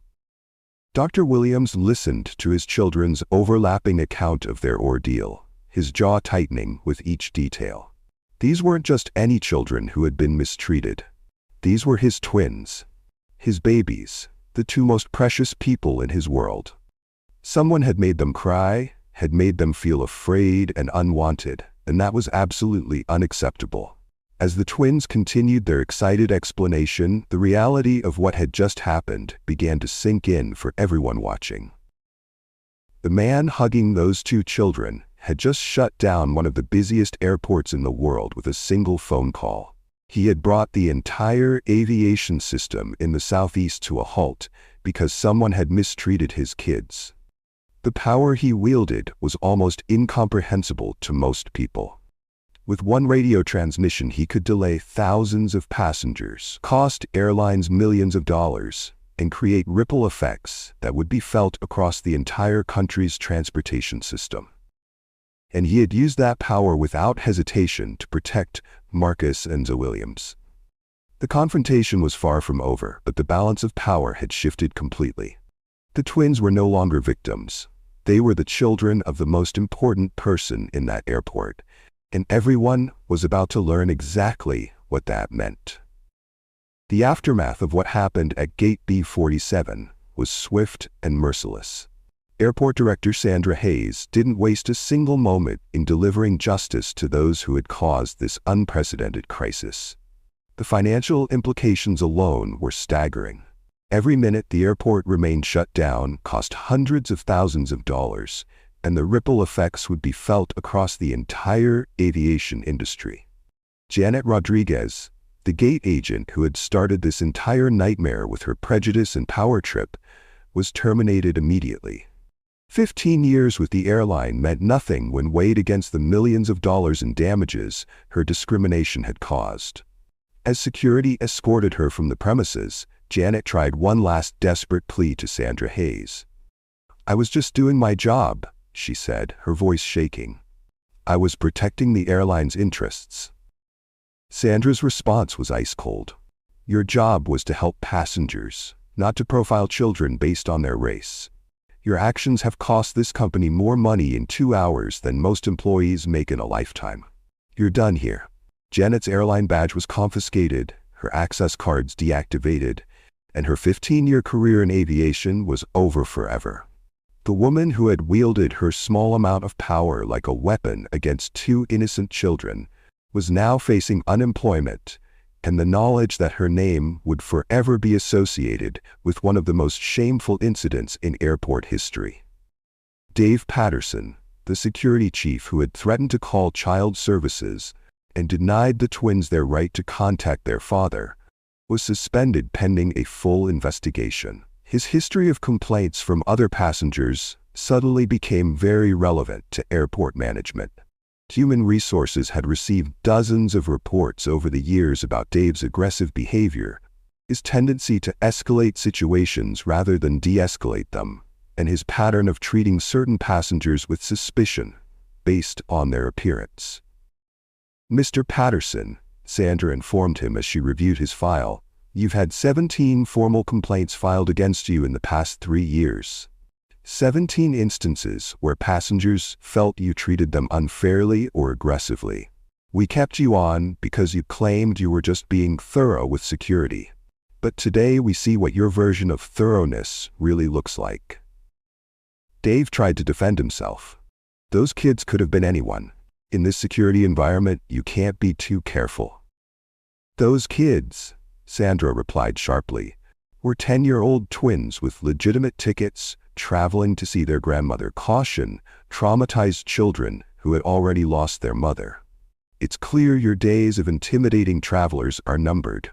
Dr. Williams listened to his children's overlapping account of their ordeal, his jaw tightening with each detail. These weren't just any children who had been mistreated. These were his twins, his babies, the two most precious people in his world. Someone had made them cry, had made them feel afraid and unwanted, and that was absolutely unacceptable. As the twins continued their excited explanation, the reality of what had just happened began to sink in for everyone watching. The man hugging those two children had just shut down one of the busiest airports in the world with a single phone call. He had brought the entire aviation system in the Southeast to a halt because someone had mistreated his kids. The power he wielded was almost incomprehensible to most people. With one radio transmission, he could delay thousands of passengers, cost airlines millions of dollars, and create ripple effects that would be felt across the entire country's transportation system. And he had used that power without hesitation to protect Marcus and Zoe Williams. The confrontation was far from over, but the balance of power had shifted completely. The twins were no longer victims. They were the children of the most important person in that airport, and everyone was about to learn exactly what that meant. The aftermath of what happened at Gate B47 was swift and merciless. Airport Director Sandra Hayes didn't waste a single moment in delivering justice to those who had caused this unprecedented crisis. The financial implications alone were staggering. Every minute the airport remained shut down cost hundreds of thousands of dollars, and the ripple effects would be felt across the entire aviation industry. Janet Rodriguez, the gate agent who had started this entire nightmare with her prejudice and power trip, was terminated immediately. 15 years with the airline meant nothing when weighed against the millions of dollars in damages her discrimination had caused. As security escorted her from the premises, Janet tried one last desperate plea to Sandra Hayes. "I was just doing my job," she said, her voice shaking. "I was protecting the airline's interests." Sandra's response was ice cold. "Your job was to help passengers, not to profile children based on their race. Your actions have cost this company more money in 2 hours than most employees make in a lifetime. You're done here." Janet's airline badge was confiscated, her access cards deactivated, and her 15-year career in aviation was over forever. The woman who had wielded her small amount of power like a weapon against 2 innocent children was now facing unemployment and the knowledge that her name would forever be associated with one of the most shameful incidents in airport history. Dave Patterson, the security chief who had threatened to call child services and denied the twins their right to contact their father, was suspended pending a full investigation. His history of complaints from other passengers suddenly became very relevant to airport management. Human Resources had received dozens of reports over the years about Dave's aggressive behavior, his tendency to escalate situations rather than de-escalate them, and his pattern of treating certain passengers with suspicion based on their appearance. "Mr. Patterson," Sandra informed him as she reviewed his file, "you've had 17 formal complaints filed against you in the past 3 years. 17 instances where passengers felt you treated them unfairly or aggressively. We kept you on because you claimed you were just being thorough with security. But today we see what your version of thoroughness really looks like." Dave tried to defend himself. "Those kids could have been anyone. In this security environment, you can't be too careful." "Those kids," Sandra replied sharply, "were 10-year-old twins with legitimate tickets, traveling to see their grandmother. Caution, traumatized children who had already lost their mother. It's clear your days of intimidating travelers are numbered."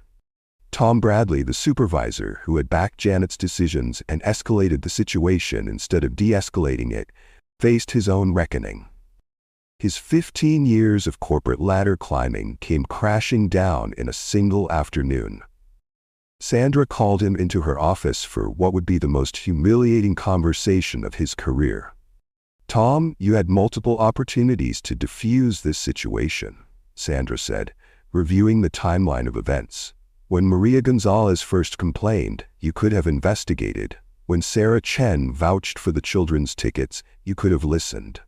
Tom Bradley, the supervisor who had backed Janet's decisions and escalated the situation instead of de-escalating it, faced his own reckoning. His 15 years of corporate ladder climbing came crashing down in a single afternoon. Sandra called him into her office for what would be the most humiliating conversation of his career. "Tom, you had multiple opportunities to defuse this situation," Sandra said, reviewing the timeline of events. "When Maria Gonzalez first complained, you could have investigated. When Sarah Chen vouched for the children's tickets, you could have listened.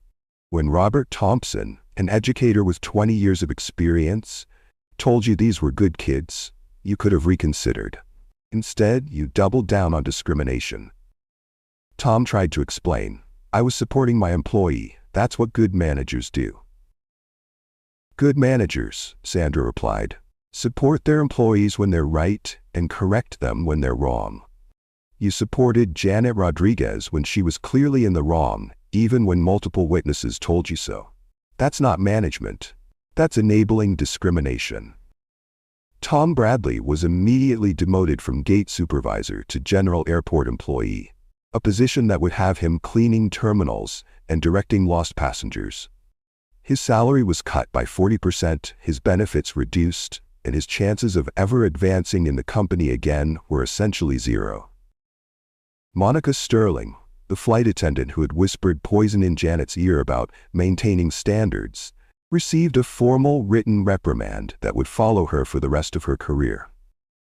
When Robert Thompson, an educator with 20 years of experience, told you these were good kids, you could have reconsidered. Instead, you doubled down on discrimination." Tom tried to explain. "I was supporting my employee. That's what good managers do." "Good managers," Sandra replied, "support their employees when they're right and correct them when they're wrong. You supported Janet Rodriguez when she was clearly in the wrong, even when multiple witnesses told you so. That's not management. That's enabling discrimination." Tom Bradley was immediately demoted from gate supervisor to general airport employee, a position that would have him cleaning terminals and directing lost passengers. His salary was cut by 40%, his benefits reduced, and his chances of ever advancing in the company again were essentially zero. Monica Sterling, the flight attendant who had whispered poison in Janet's ear about maintaining standards, received a formal written reprimand that would follow her for the rest of her career.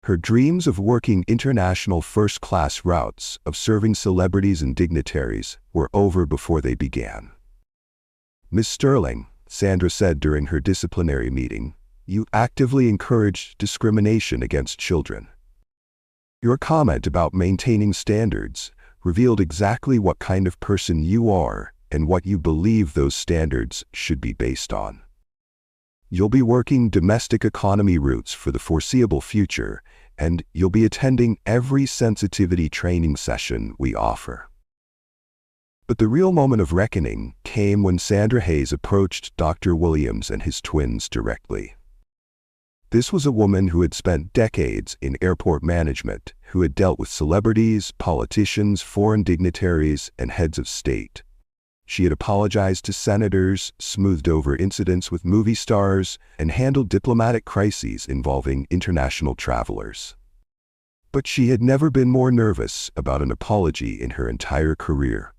Her dreams of working international first-class routes, of serving celebrities and dignitaries, were over before they began. "Miss Sterling," Sandra said during her disciplinary meeting, "you actively encouraged discrimination against children. Your comment about maintaining standards revealed exactly what kind of person you are and what you believe those standards should be based on. You'll be working domestic economy routes for the foreseeable future, and you'll be attending every sensitivity training session we offer." But the real moment of reckoning came when Sandra Hayes approached Dr. Williams and his twins directly. This was a woman who had spent decades in airport management, who had dealt with celebrities, politicians, foreign dignitaries, and heads of state. She had apologized to senators, smoothed over incidents with movie stars, and handled diplomatic crises involving international travelers. But she had never been more nervous about an apology in her entire career.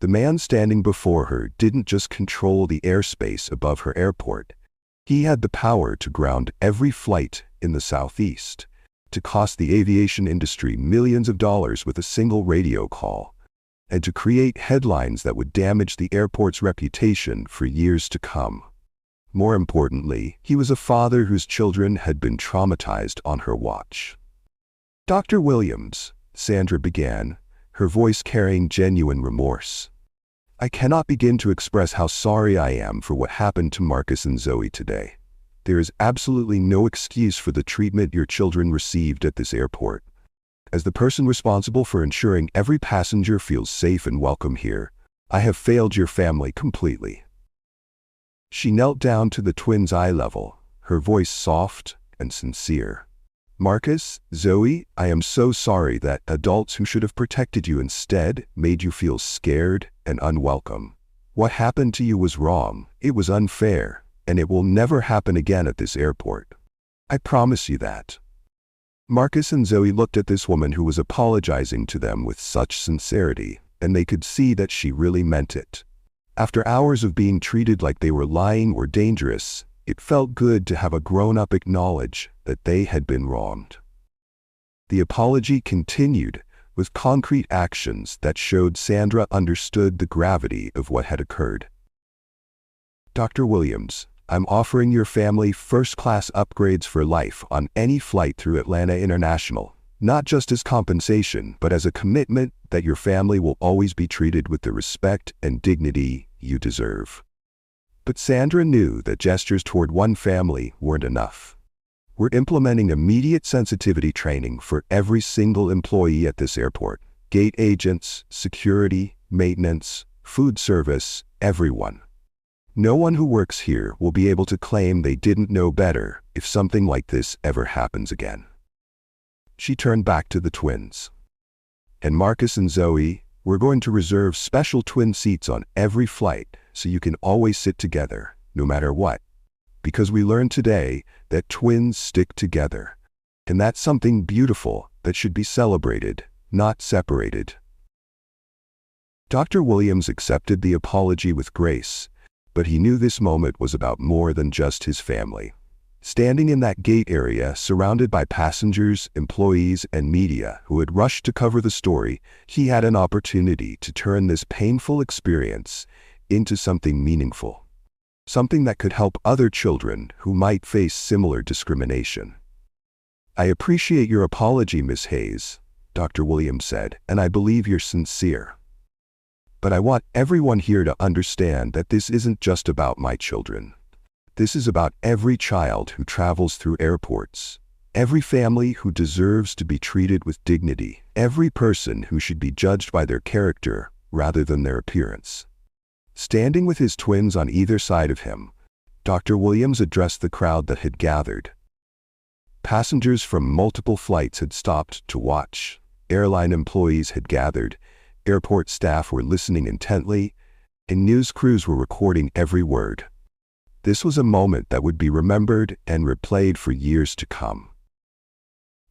The man standing before her didn't just control the airspace above her airport. He had the power to ground every flight in the Southeast, to cost the aviation industry millions of dollars with a single radio call, and to create headlines that would damage the airport's reputation for years to come. More importantly, he was a father whose children had been traumatized on her watch. "Dr. Williams," Sandra began, her voice carrying genuine remorse, "I cannot begin to express how sorry I am for what happened to Marcus and Zoe today. There is absolutely no excuse for the treatment your children received at this airport. As the person responsible for ensuring every passenger feels safe and welcome here, I have failed your family completely." She knelt down to the twins' eye level, her voice soft and sincere. "Marcus, Zoe, I am so sorry that adults who should have protected you instead made you feel scared and unwelcome. What happened to you was wrong, it was unfair, and it will never happen again at this airport. I promise you that." Marcus and Zoe looked at this woman who was apologizing to them with such sincerity, and they could see that she really meant it. After hours of being treated like they were lying or dangerous, it felt good to have a grown-up acknowledge that they had been wronged. The apology continued with concrete actions that showed Sandra understood the gravity of what had occurred. "Dr. Williams, I'm offering your family first-class upgrades for life on any flight through Atlanta International, not just as compensation, but as a commitment that your family will always be treated with the respect and dignity you deserve." But Sandra knew that gestures toward one family weren't enough. "We're implementing immediate sensitivity training for every single employee at this airport. Gate agents, security, maintenance, food service, everyone. No one who works here will be able to claim they didn't know better if something like this ever happens again." She turned back to the twins. "And Marcus and Zoe, we're going to reserve special twin seats on every flight so you can always sit together, no matter what. Because we learned today that twins stick together. And that's something beautiful that should be celebrated, not separated. Dr. Williams accepted the apology with grace, but he knew this moment was about more than just his family. Standing in that gate area, surrounded by passengers, employees, and media who had rushed to cover the story, he had an opportunity to turn this painful experience into something meaningful. Something that could help other children who might face similar discrimination. "I appreciate your apology, Miss Hayes," Dr. Williams said, "and I believe you're sincere. But I want everyone here to understand that this isn't just about my children. This is about every child who travels through airports, every family who deserves to be treated with dignity, every person who should be judged by their character rather than their appearance." Standing with his twins on either side of him, Dr. Williams addressed the crowd that had gathered. Passengers from multiple flights had stopped to watch. Airline employees had gathered. Airport staff were listening intently, and news crews were recording every word. This was a moment that would be remembered and replayed for years to come.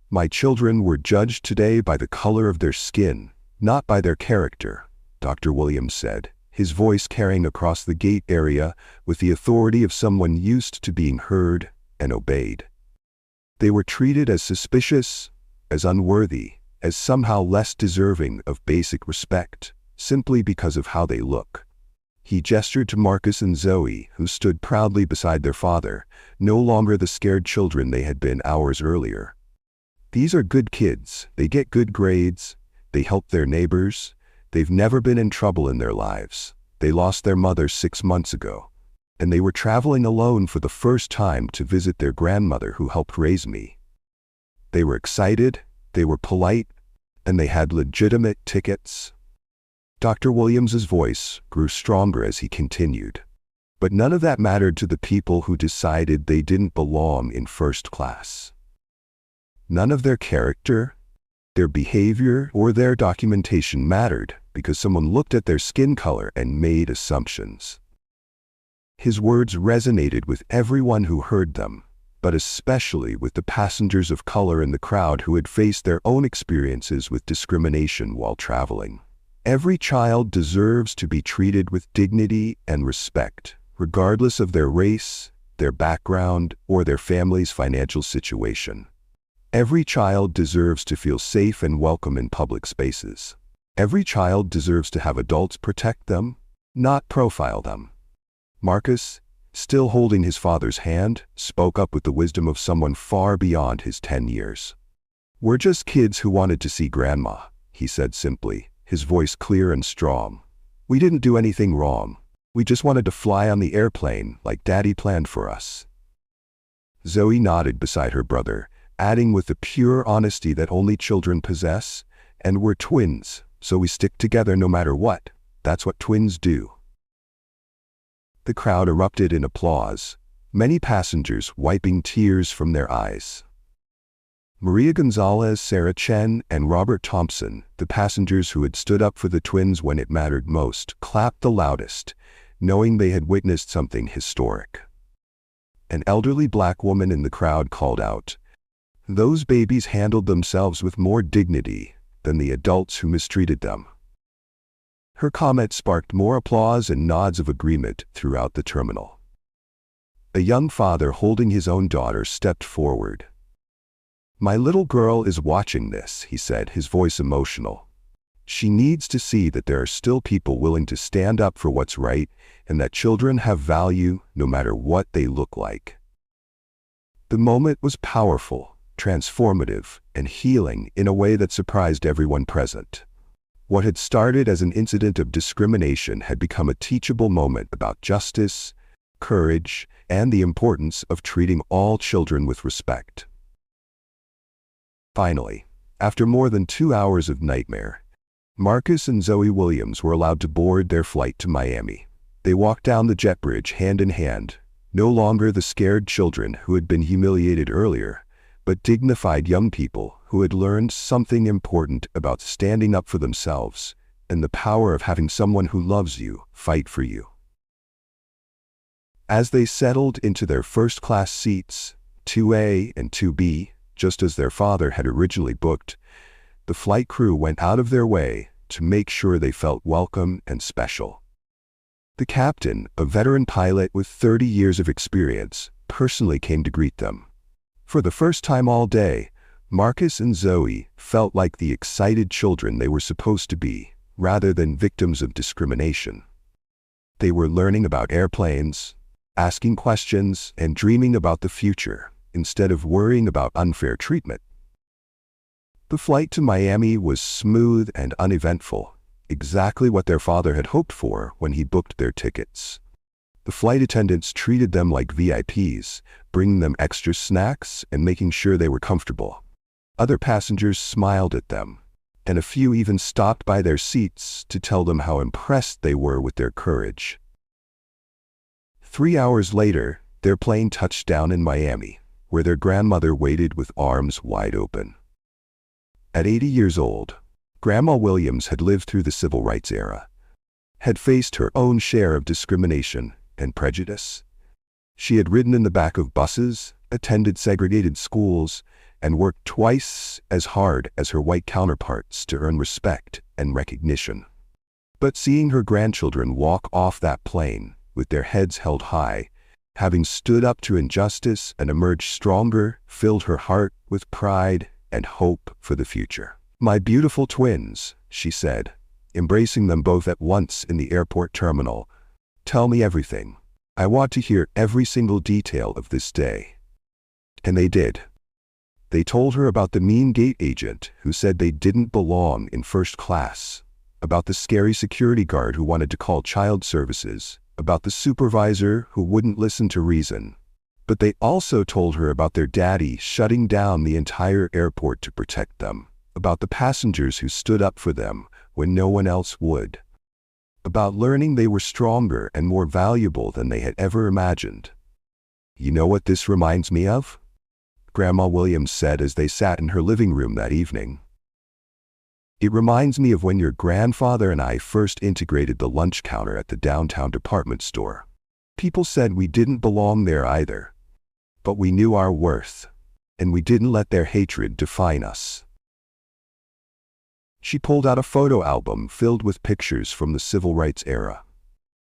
"My children were judged today by the color of their skin, not by their character," Dr. Williams said, his voice carrying across the gate area with the authority of someone used to being heard and obeyed. "They were treated as suspicious, as unworthy, as somehow less deserving of basic respect, simply because of how they look." He gestured to Marcus and Zoe, who stood proudly beside their father, no longer the scared children they had been hours earlier. "These are good kids. They get good grades. They help their neighbors. They've never been in trouble in their lives. They lost their mother 6 months ago. And they were traveling alone for the first time to visit their grandmother who helped raise me. They were excited, they were polite, and they had legitimate tickets." Dr. Williams's voice grew stronger as he continued. But none of that mattered to the people who decided they didn't belong in first class. None of their character, their behavior, or their documentation mattered because someone looked at their skin color and made assumptions. His words resonated with everyone who heard them, but especially with the passengers of color in the crowd who had faced their own experiences with discrimination while traveling. Every child deserves to be treated with dignity and respect, regardless of their race, their background, or their family's financial situation. Every child deserves to feel safe and welcome in public spaces. Every child deserves to have adults protect them, not profile them. Marcus, still holding his father's hand, spoke up with the wisdom of someone far beyond his 10 years. "We're just kids who wanted to see Grandma," he said simply, his voice clear and strong. "We didn't do anything wrong. We just wanted to fly on the airplane like Daddy planned for us." Zoe nodded beside her brother, adding with the pure honesty that only children possess, "And we're twins, so we stick together no matter what. That's what twins do." The crowd erupted in applause, many passengers wiping tears from their eyes. Maria Gonzalez, Sarah Chen, and Robert Thompson, the passengers who had stood up for the twins when it mattered most, clapped the loudest, knowing they had witnessed something historic. An elderly black woman in the crowd called out, "Those babies handled themselves with more dignity than the adults who mistreated them." Her comment sparked more applause and nods of agreement throughout the terminal. A young father holding his own daughter stepped forward. "My little girl is watching this," he said, his voice emotional. "She needs to see that there are still people willing to stand up for what's right and that children have value no matter what they look like." The moment was powerful, transformative, and healing in a way that surprised everyone present. What had started as an incident of discrimination had become a teachable moment about justice, courage, and the importance of treating all children with respect. Finally, after more than 2 hours of nightmare, Marcus and Zoe Williams were allowed to board their flight to Miami. They walked down the jet bridge hand in hand, no longer the scared children who had been humiliated earlier, but dignified young people who had learned something important about standing up for themselves and the power of having someone who loves you fight for you. As they settled into their first-class seats, 2A and 2B, just as their father had originally booked. The flight crew went out of their way to make sure they felt welcome and special. The captain, a veteran pilot with 30 years of experience, personally came to greet them. For the first time all day, Marcus and Zoe felt like the excited children they were supposed to be, rather than victims of discrimination. They were learning about airplanes, asking questions, and dreaming about the future, instead of worrying about unfair treatment. The flight to Miami was smooth and uneventful, exactly what their father had hoped for when he booked their tickets. The flight attendants treated them like VIPs, bringing them extra snacks and making sure they were comfortable. Other passengers smiled at them, and a few even stopped by their seats to tell them how impressed they were with their courage. 3 hours later, their plane touched down in Miami, where their grandmother waited with arms wide open. At 80 years old, Grandma Williams had lived through the civil rights era, had faced her own share of discrimination and prejudice. She had ridden in the back of buses, attended segregated schools, and worked twice as hard as her white counterparts to earn respect and recognition. But seeing her grandchildren walk off that plane with their heads held high, having stood up to injustice and emerged stronger, filled her heart with pride and hope for the future. "My beautiful twins," she said, embracing them both at once in the airport terminal. "Tell me everything. I want to hear every single detail of this day." And they did. They told her about the mean gate agent who said they didn't belong in first class, about the scary security guard who wanted to call child services, about the supervisor who wouldn't listen to reason. But they also told her about their daddy shutting down the entire airport to protect them, about the passengers who stood up for them when no one else would, about learning they were stronger and more valuable than they had ever imagined. "You know what this reminds me of?" Grandma Williams said as they sat in her living room that evening. "It reminds me of when your grandfather and I first integrated the lunch counter at the downtown department store. People said we didn't belong there either, but we knew our worth, and we didn't let their hatred define us." She pulled out a photo album filled with pictures from the civil rights era.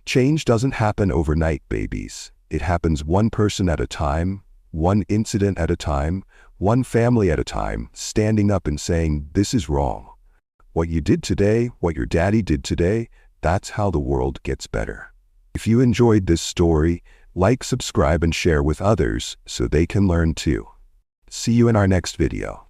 "Change doesn't happen overnight, babies. It happens one person at a time, one incident at a time, one family at a time, standing up and saying, 'This is wrong. What you did today, what your daddy did today, that's how the world gets better.'" If you enjoyed this story, like, subscribe, and share with others so they can learn too. See you in our next video.